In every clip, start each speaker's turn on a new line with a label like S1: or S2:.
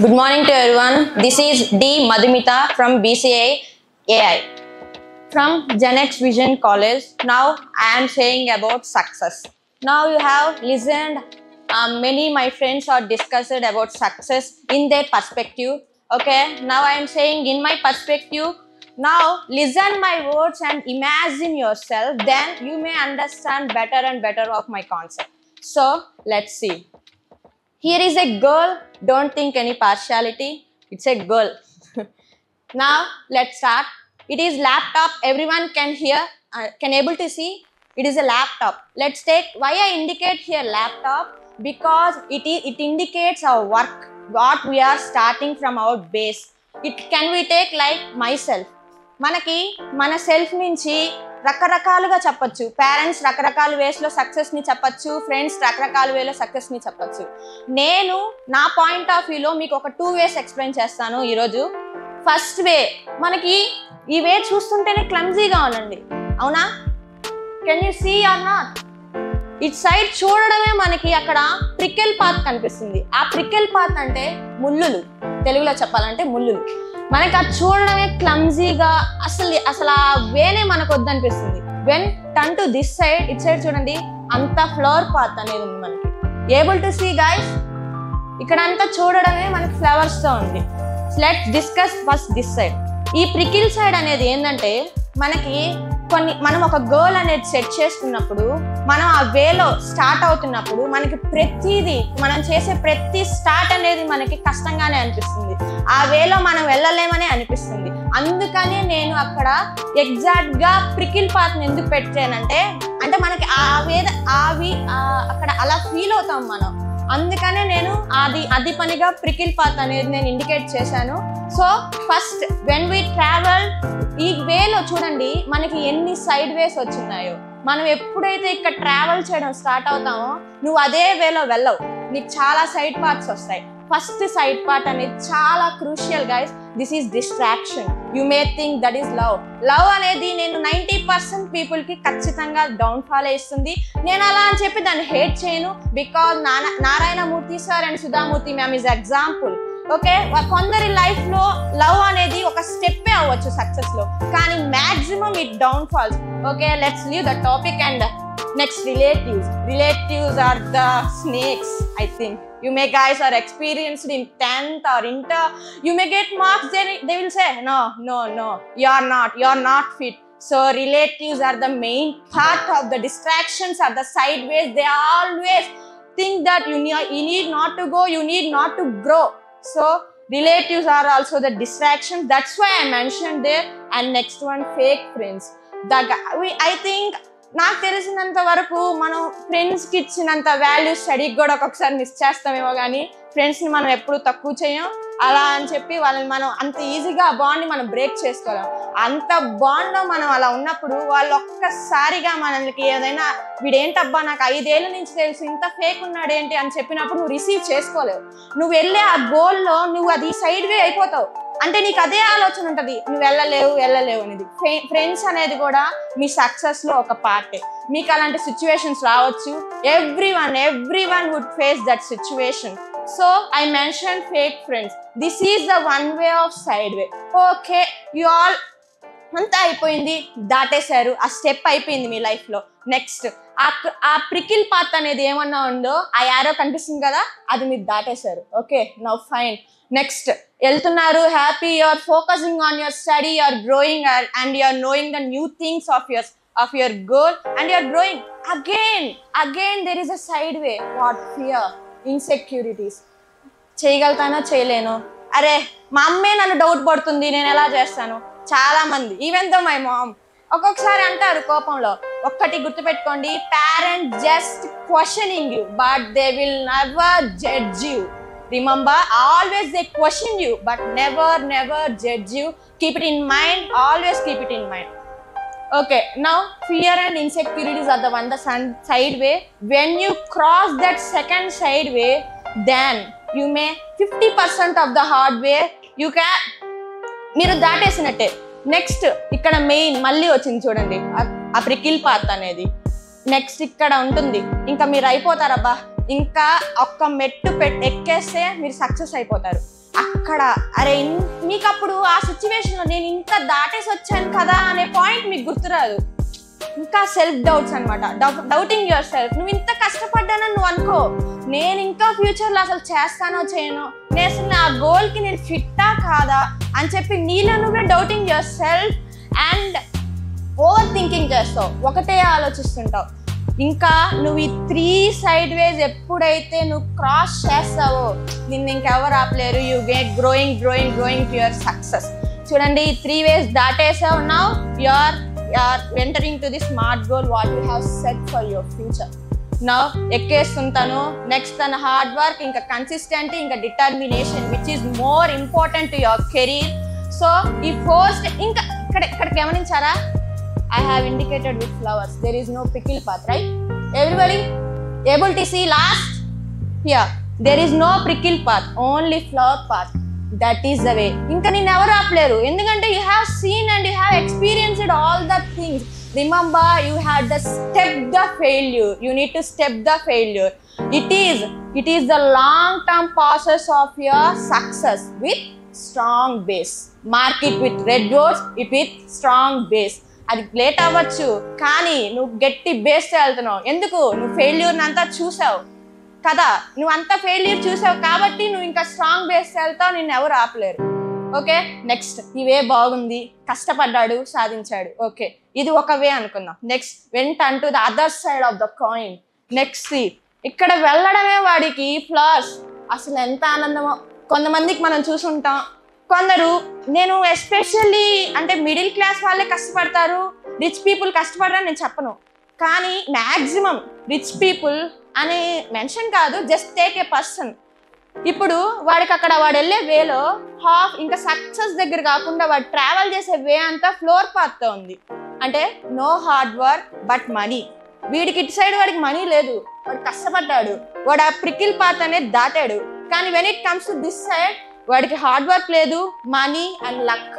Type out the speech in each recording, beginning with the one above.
S1: Good morning to everyone. This is D. Madhumita from BCA AI from Genex Vision College. Now I am saying about success. Now you have listened. Many my friends are discussed about success in their perspective. Okay. Now I am saying in my perspective. Now listen my words and imagine yourself. Then you may understand better and better of my concept. So let's see. Here is a girl. Don't think any partiality. It's a girl. Now let's start. It is laptop. Everyone can hear, can able to see. It is a laptop. Let's take. Why I indicate here laptop? Because it indicates our work. What we are starting from our base. It can we take like myself. మనకి మన self నుంచి రకరకాలుగా చెప్పచ్చు. Parents రకరకాల వేస్లో సక్సెస్ని చెప్పచ్చు, friends రకరకాల వేలో సక్సెస్ని చెప్పచ్చు. నేను నా పాయింట్ ఆఫ్ వ్యూలో మీకు ఒక 2 ways ఎక్స్ప్లెయిన్ చేస్తాను ఈరోజు. ఫస్ట్ వే, మనకి ఈ వే చూస్తుంటేనే క్లమ్జీగా ఉందండి, అవునా? Can you see or not? It side చూడడమే మనకి అక్కడ ప్రికెల్ పాత్ కనిపిస్తుంది. ఆ ప్రికెల్ పాత్ అంటే ముళ్ళులు, తెలుగులో చెప్పాలంటే ముళ్ళులు. మనకి అది చూడడమే క్లమ్జీగా, అసలు ఆ వేనే మనకు వద్దనిపిస్తుంది. When turn to this side, it side చూడండి, అంత ఫ్లవర్ పాత్ అనేది ఉంది మనకి. Able to see guys? ఇక్కడ అంతా చూడడమే మనకి ఫ్లవర్స్తో ఉంది. Let's discuss first this side. ఈ ప్రికిల్ సైడ్ అనేది ఏంటంటే మనకి మనం ఒక గోల్ అనేది సెట్ చేసుకున్నప్పుడు, మనం ఆ వేలో స్టార్ట్ అవుతున్నప్పుడు మనకి ప్రతిదీ, మనం చేసే ప్రతి స్టార్ట్ అనేది మనకి కష్టంగానే అనిపిస్తుంది. ఆ వేలో మనం వెళ్ళలేమని అనిపిస్తుంది. అందుకనే నేను అక్కడ ఎగ్జాక్ట్గా ప్రికిల్ పాత్ని ఎందుకు పెట్టానంటే, అంటే మనకి అక్కడ అలా ఫీల్ అవుతాం మనం. అందుకనే నేను అది పనిగా ప్రికిల్ పాత్ అనేది నేను ఇండికేట్ చేశాను. So first when we travel, ఈ వేలో చూడండి మనకి ఎన్ని సైడ్ వేస్ వచ్చినాయో. మనం ఎప్పుడైతే ఇక్కడ ట్రావెల్ చేయడం స్టార్ట్ అవుతామో, నువ్వు అదే వేలో వెళ్ళవు, నీకు చాలా సైడ్ పార్ట్స్ వస్తాయి. ఫస్ట్ సైడ్ పార్ట్ అనేది చాలా crucial guys. This is distraction. You may think that is love. Love అనేది నేను 90% పీపుల్కి ఖచ్చితంగా డౌన్ఫాల్ ఇస్తుంది. నేను అలా అని చెప్పి దాన్ని హేట్ చేయను, because Narayana Murthy sir and Sudha Murthy ma'am is example. Okay, కొందరి లైఫ్లో లవ్ అనేది ఒక స్టెప్పే అవ్వచ్చు సక్సెస్లో, కానీ maximum it downfalls. Okay, let's leave the topic and next, relatives are the snakes. I think you may guys are experienced in 10th or inter, you may get marks, they will say no you're not fit. So relatives are the main part of the distractions, are the sideways. They always think that you need not to go, you need not to grow. So relatives are also the distractions. That's why I mentioned there. And next one, fake friends. I think నాకు తెలిసినంత వరకు మనం ఫ్రెండ్స్కి ఇచ్చినంత value స్టడీకి కూడా ఒక్కొక్కసారి miss చేస్తామేమో, కానీ ఫ్రెండ్స్ని మనం ఎప్పుడు తక్కువ చేయం. అలా అని చెప్పి వాళ్ళని మనం అంత ఈజీగా ఆ బాండ్ని మనం బ్రేక్ చేసుకోలేం. అంత బాండ్లో మనం అలా ఉన్నప్పుడు వాళ్ళు ఒక్కసారిగా మనకి ఏదైనా, వీడేంటబ్బా నాకు 5 ఏళ్ళ నుంచి తెలుసు, ఇంత ఫేక్ ఉన్నాడేంటి అని చెప్పినప్పుడు నువ్వు రిసీవ్ చేసుకోలేవు. నువ్వు వెళ్ళే ఆ గోల్లో నువ్వు అది సైడ్ వే అయిపోతావు. అంటే నీకు అదే ఆలోచన ఉంటుంది, నువ్వు వెళ్ళలేవు అనేది. ఫ్రెండ్స్ అనేది కూడా మీ సక్సెస్లో ఒక పార్టే. మీకు అలాంటి సిచ్యువేషన్స్ రావచ్చు. Everyone would face that situation. So I mention fake friends. This is the one way of side way. Okay, you all అంతా అయిపోయింది, దాటేశారు, ఆ స్టెప్ అయిపోయింది మీ లైఫ్లో. నెక్స్ట్ ఆ ప్రికిల్ పాత్ అనేది ఏమన్నా ఉందో, ఆ యారో కనిపిస్తుంది కదా, అది మీరు దాటేశారు. Okay, now fine. నెక్స్ట్ వెళ్తున్నారు, happy, you are focusing on your study, you are growing and you are knowing the new things of your goal, and you are growing. Again there is a side way. What? Fear, insecurities. చేయగలుగుతానో చేయలేను, అరే మా అమ్మే నన్ను doubt పడుతుంది, నేను ఎలా చేస్తాను. చాలా మంది, ఈవెన్ దో మై మామ్, ఒక్కొక్కసారి అంటారు కోపంలో. ఒక్కటి గుర్తుపెట్టుకోండి, parents just questioning you, but they will never judge you. Remember, always they question you, but never judge you. Keep it in mind. Always keep it in mind. Okay, now fear and insecurities are the side way. When you cross that second side way, then you may 50% of the hard way you can మీరు దాటేసినట్టే. Next ఇక్కడ main మళ్ళీ వచ్చింది చూడండి, ఆ ప్రికిల్ path అనేది. Next ఇక్కడ ఉంటుంది, ఇంకా మీరు అయిపోతారబ్బా, ఇంకా ఒక్క మెట్టు ఎక్కేస్తే మీరు సక్సెస్ అయిపోతారు. అక్కడ అరే మీకు అప్పుడు ఆ సిచ్యువేషన్లో నేను ఇంకా దాటేసి వచ్చాను కదా అనే పాయింట్ మీకు గుర్తురాదు. ఇంకా సెల్ఫ్ డౌట్స్ అనమాట, డౌటింగ్ యువర్ సెల్ఫ్. నువ్వు ఇంత కష్టపడ్డానని నువ్వు అనుకో, నేను ఇంకా ఫ్యూచర్లో అసలు చేస్తానో చేయను, నేను అసలు నా గోల్కి నేను ఫిట్టా కాదా అని చెప్పి నీలో నువ్వే doubting your self and over thinking చేస్తావు, ఒకటే ఆలోచిస్తుంటావు. ఇంకా నువ్వు ఈ 3 సైడ్ వేస్ ఎప్పుడైతే నువ్వు క్రాస్ చేస్తావో నిన్ను ఇంకెవరు ఆపలేరు. You get growing growing growing to your success. చూడండి, ఈ 3 వేస్ దాటేసావు. Now you are entering to the smart goal what you have set for your future. Now ఎక్కేస్తుంటాను. నెక్స్ట్ తన హార్డ్ వర్క్, ఇంకా కన్సిస్టెంట్, ఇంకా determination which is more important to your career. So ఈ first ఇంకా ఇక్కడ గమనించారా, I have indicated with flowers. There is no prickle path, right? Everybody able to see last? Here. There is no prickle path, only flower path. That is the way. Inka nee never apleru. Endukante you have seen and you have experienced all the things. Remember, you had to step the failure. You need to step the failure. It is the long term process of your success with strong base. Mark it with red words, it with strong base. అది late అవ్వచ్చు, కానీ నువ్వు గట్టి బేస్తో వెళ్తున్నావు. ఎందుకు? నువ్వు ఫెయిల్యూర్ని అంతా చూసావు కదా, నువ్వు అంతా ఫెయిల్యూర్ చూసావు కాబట్టి నువ్వు ఇంకా స్ట్రాంగ్ బేస్తో వెళ్తావు, నిన్ను ఎవరు ఆపలేరు. ఓకే, నెక్స్ట్ ఈ వే బాగుంది, కష్టపడ్డాడు, సాధించాడు. ఓకే, ఇది ఒక వే అనుకుందాం. Next vent an to the other side of the coin. Next ఇక్కడ వెళ్ళడమే వాడికి ఫ్లాస్. అసలు ఎంత ఆనందమో. కొంతమందికి మనం చూసుంటాం, కొందరు, నేను ఎస్పెషల్లీ అంటే మిడిల్ క్లాస్ వాళ్ళే కష్టపడతారు, రిచ్ పీపుల్ కష్టపడరని నేను చెప్పను, కానీ మ్యాక్సిమం రిచ్ పీపుల్ అని మెన్షన్ కాదు, జస్ట్ టేక్ ఏ పర్సన్. ఇప్పుడు వాడికి అక్కడ వాడు వెళ్ళే వేలో హాఫ్ ఇంకా సక్సెస్ దగ్గర కాకుండా వాడు ట్రావెల్ చేసే వే అంతా ఫ్లోర్ పాత్తో ఉంది. అంటే no hard work but money. వీడికి ఇటు సైడ్ వాడికి మనీ లేదు, వాడు కష్టపడ్డాడు, వాడు ఆ ప్రికిల్ పాత్ అనేది దాటాడు. కానీ when it comes to this side వాడికి హార్డ్ వర్క్ లేదు, మనీ అండ్ లక్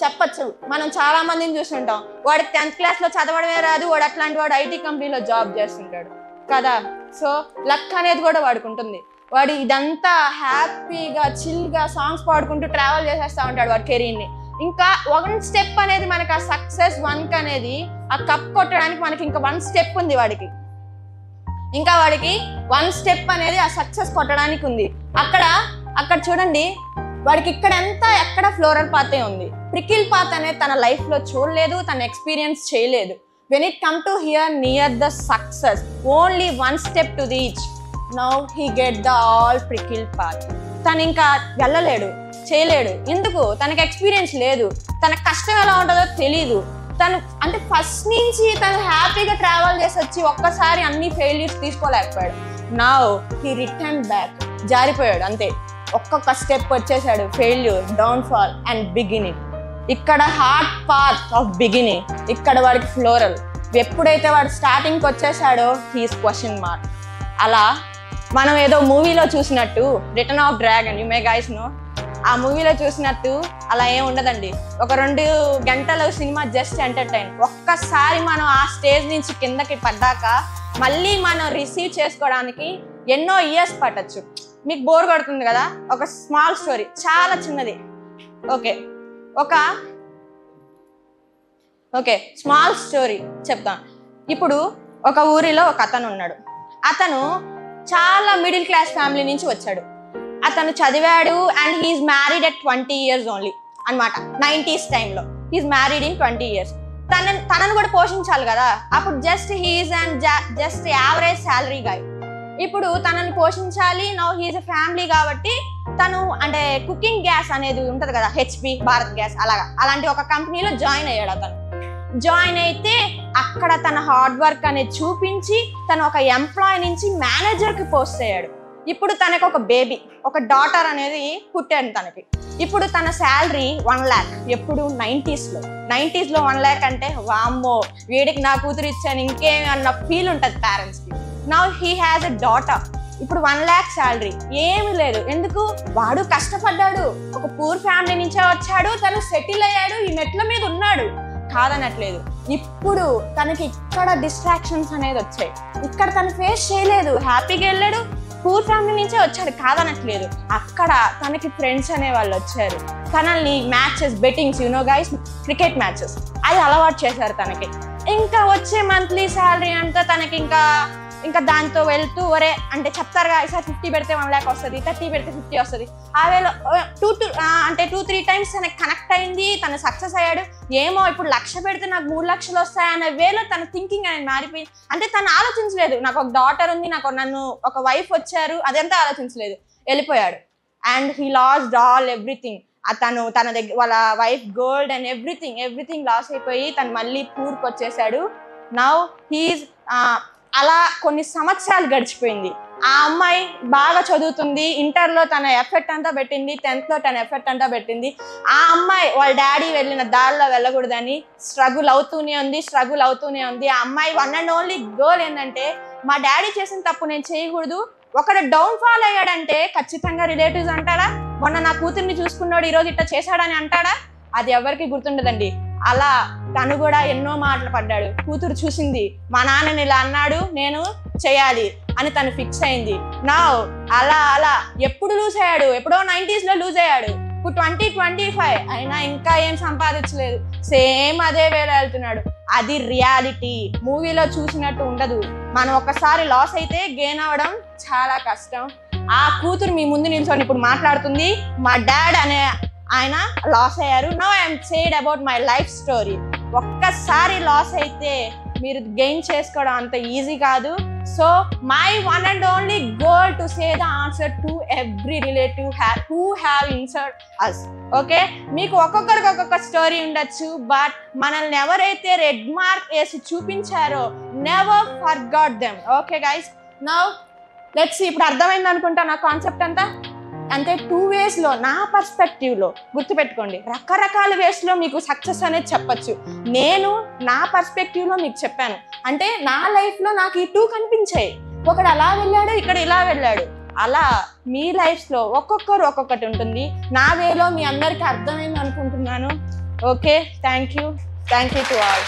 S1: చెప్పచ్చు. మనం చాలా మందిని చూస్తుంటాం, వాడికి 10th క్లాస్లో చదవడమే రాదు, వాడు అట్లాంటి వాడు ఐటీ కంపెనీలో జాబ్ చేస్తుంటాడు కదా. సో లక్ అనేది కూడా వాడికి ఉంటుంది. వాడు ఇదంతా హ్యాపీగా చిల్గా సాంగ్స్ పాడుకుంటూ ట్రావెల్ చేసేస్తూ ఉంటాడు వాడి కెరీర్ని. ఇంకా 1 స్టెప్ అనేది మనకి ఆ సక్సెస్ 1 అనేది ఆ కప్ కొట్టడానికి మనకి ఇంకా 1 స్టెప్ ఉంది వాడికి. ఇంకా వాడికి 1 స్టెప్ అనేది ఆ సక్సెస్ కొట్టడానికి ఉంది. అక్కడ చూడండి, వాడికి ఇక్కడంతా ఎక్కడ ఫ్లోరల్ పాతే ఉంది. ప్రికిల్ పాత్ అనేది తన లైఫ్లో చూడలేదు, తన ఎక్స్పీరియన్స్ చేయలేదు. When it come to here near the success, only 1 step to reach. Now he get the all prickle path. తను ఇంకా వెళ్ళలేడు, చేయలేడు. ఎందుకు? తనకు ఎక్స్పీరియన్స్ లేదు, తన కష్టం ఎలా ఉంటుందో తెలీదు. తను అంటే ఫస్ట్ నుంచి తను హ్యాపీగా ట్రావెల్ చేసి వచ్చి ఒక్కసారి అన్ని ఫెయిల్యూర్స్ తీసుకోలేకపోయాడు. నౌ హీ రిటర్న్ బ్యాక్, జారిపోయాడు అంతే. ఒక్కొక్క స్టెప్ వచ్చేసాడు, ఫెయిల్యూర్, డౌన్ఫాల్ అండ్ బిగినింగ్. ఇక్కడ హార్డ్ పాత్ ఆఫ్ బిగినింగ్, ఇక్కడ వాడికి ఫ్లోరల్. ఎప్పుడైతే వాడు స్టార్టింగ్కి వచ్చేసాడో హీస్ క్వశ్చన్ మార్క్. అలా మనం ఏదో మూవీలో చూసినట్టు, return of dragon, you may guys know, ఆ మూవీలో చూసినట్టు అలా ఏం ఉండదండి. ఒక 2 గంటల సినిమా జస్ట్ ఎంటర్టైన్. ఒక్కసారి మనం ఆ స్టేజ్ నుంచి కిందకి పడ్డాక మళ్ళీ మనం రిసీవ్ చేసుకోవడానికి ఎన్నో ఇయర్స్ పట్టచ్చు. మీకు బోర్ కొడుతుంది కదా. ఒక స్మాల్ స్టోరీ, చాలా చిన్నది. ఓకే స్మాల్ స్టోరీ చెప్తాను. ఇప్పుడు ఒక ఊరిలో ఒక అతను ఉన్నాడు. అతను చాలా మిడిల్ క్లాస్ ఫ్యామిలీ నుంచి వచ్చాడు. అతను చదివాడు and he is married at 20 years only అనమాట. 90s టైంలో హీఈస్ మ్యారీడ్ ఇన్ 20 years. తనను కూడా పోషించాలి కదా. అప్పుడు జస్ట్ యావరేజ్ శాలరీ గాయ్. ఇప్పుడు తనని పోషించాలి. నౌ హీఈస్ ఎ ఫ్యామిలీ కాబట్టి తను అంటే కుకింగ్ గ్యాస్ అనేది ఉంటుంది కదా, HP, భారత్ గ్యాస్, అలాంటి ఒక కంపెనీలో జాయిన్ అయ్యాడు. అతను జాయిన్ అయితే అక్కడ తన హార్డ్ వర్క్ అనేది చూపించి తను ఒక ఎంప్లాయ్ నుంచి మేనేజర్కి పోస్ట్ అయ్యాడు. ఇప్పుడు తనకు ఒక బేబీ, ఒక డాటర్ అనేది పుట్టాడు తనకి. ఇప్పుడు తన శాలరీ 1 lakh. ఎప్పుడు 90sలో 1 lakh అంటే వామ్మో వీడికి నా కూతురు ఇచ్చాను ఇంకేమి అన్న ఫీల్ ఉంటుంది పేరెంట్స్కి. Now he has a daughter. ఇప్పుడు 1 lakh శాలరీ ఏమి లేదు. ఎందుకు? వాడు కష్టపడ్డాడు, ఒక పూర్ ఫ్యామిలీ నుంచే వచ్చాడు, తను సెటిల్ అయ్యాడు, ఈ మెట్ల మీద ఉన్నాడు, కాదనట్లేదు. ఇప్పుడు తనకి ఇక్కడ డిస్ట్రాక్షన్స్ అనేది వచ్చాయి. ఇక్కడ తను ఫేస్ చేయలేదు, హ్యాపీగా వెళ్ళాడు, పూర్ ఫ్యామిలీ నుంచే వచ్చాడు కాదనట్లేదు. అక్కడ తనకి ఫ్రెండ్స్ అనే వాళ్ళు వచ్చారు, తనని matches bettings guys cricket matches అది అలవాటు చేశారు తనకి. ఇంకా వచ్చే మంత్లీ శాలరీ అంతా తనకి ఇంకా దాంతో వెళ్తూ ఒరే అంటే చెప్తారు కదా, ఈసారి 50 పెడితే 1 lakh వస్తుంది, 30 పెడితే 50 వస్తుంది. ఆ వేలో 2-3 times తనకి కనెక్ట్ అయింది, తను సక్సెస్ అయ్యాడు. ఏమో ఇప్పుడు 1,00,000 పెడితే నాకు 3 లక్షలు వస్తాయనే వేలో తన థింకింగ్ అనేది మారిపోయింది. అంటే తను ఆలోచించలేదు నాకు ఒక డాటర్ ఉంది, నన్ను ఒక వైఫ్ వచ్చారు, అదంతా ఆలోచించలేదు, వెళ్ళిపోయాడు. And he lost all everything. తన దగ్గర వాళ్ళ wife gold and everything loss అయిపోయి తను మళ్ళీ పూర్కి వచ్చేసాడు. నౌ హీఈస్ అలా కొన్ని సంవత్సరాలు గడిచిపోయింది. ఆ అమ్మాయి బాగా చదువుతుంది, ఇంటర్లో తన ఎఫర్ట్ అంతా పెట్టింది, 10th లో తన ఎఫర్ట్ అంతా పెట్టింది. ఆ అమ్మాయి వాళ్ళ డాడీ వెళ్ళిన దారిలో వెళ్ళకూడదని స్ట్రగుల్ అవుతూనే ఉంది. ఆ అమ్మాయి వన్ అండ్ ఓన్లీ గోల్ ఏంటంటే మా డాడీ చేసిన తప్పు నేను చేయకూడదు. ఒకడు డౌన్ ఫాల్ అయ్యాడంటే ఖచ్చితంగా రిలేటివ్స్ అంటాడా, మొన్న నా కూతుర్ని చూసుకున్నాడు ఈరోజు ఇట్లా చేశాడని అంటాడా? అది ఎవరికి గుర్తుండదండి. అలా తను కూడా ఎన్నో మాటలు పడ్డాడు. కూతురు చూసింది, మా నాన్నని ఇలా అన్నాడు, నేను చేయాలి అని తను ఫిక్స్ అయింది. నా అలా ఎప్పుడు లూజ్ అయ్యాడు, ఎప్పుడో 90s లో లూజ్ అయ్యాడు. ఇప్పుడు 2025 అయినా ఇంకా ఏం సంపాదించలేదు, సేమ్ అదే వేళ వెళ్తున్నాడు. అది రియాలిటీ. మూవీలో చూసినట్టు ఉండదు. మనం ఒక్కసారి లాస్ అయితే గెయిన్ అవ్వడం చాలా కష్టం. ఆ కూతురు మీ ముందు నిల్చొని ఇప్పుడు మాట్లాడుతుంది, మా డాడ్ అనే ఆయన లాస్ అయ్యారు. Now I'm sad about my life story. ఒక్కసారి లాస్ అయితే మీరు గెయిన్ చేసుకోవడం అంత ఈజీ కాదు. So my one and only goal to say the answer to every relative who have insulted us. Okay, మీకు ఒక్కొక్కరికి ఒక్కొక్క స్టోరీ ఉండొచ్చు, బట్ మనల్ని ఎవరైతే రెడ్ మార్క్ వేసి చూపించారో never forgot them. Okay guys, now let's. ఇప్పుడు అర్థమైంది అనుకుంటా నా కాన్సెప్ట్ అంతా. అంటే 2 waysలో నా పర్స్పెక్టివ్లో గుర్తుపెట్టుకోండి, రకరకాల వేస్లో మీకు సక్సెస్ అనేది చెప్పచ్చు. నేను నా పర్స్పెక్టివ్లో మీకు చెప్పాను. అంటే నా లైఫ్లో నాకు ఈ 2 కనిపించాయి. ఒకడు అలా వెళ్ళాడు, ఇక్కడ ఇలా వెళ్ళాడు. అలా మీ లైఫ్లో ఒక్కొక్కరు ఒక్కొక్కటి ఉంటుంది. నా వేలో మీ అందరికీ అర్థమైంది అనుకుంటున్నాను. Okay, thank you to all.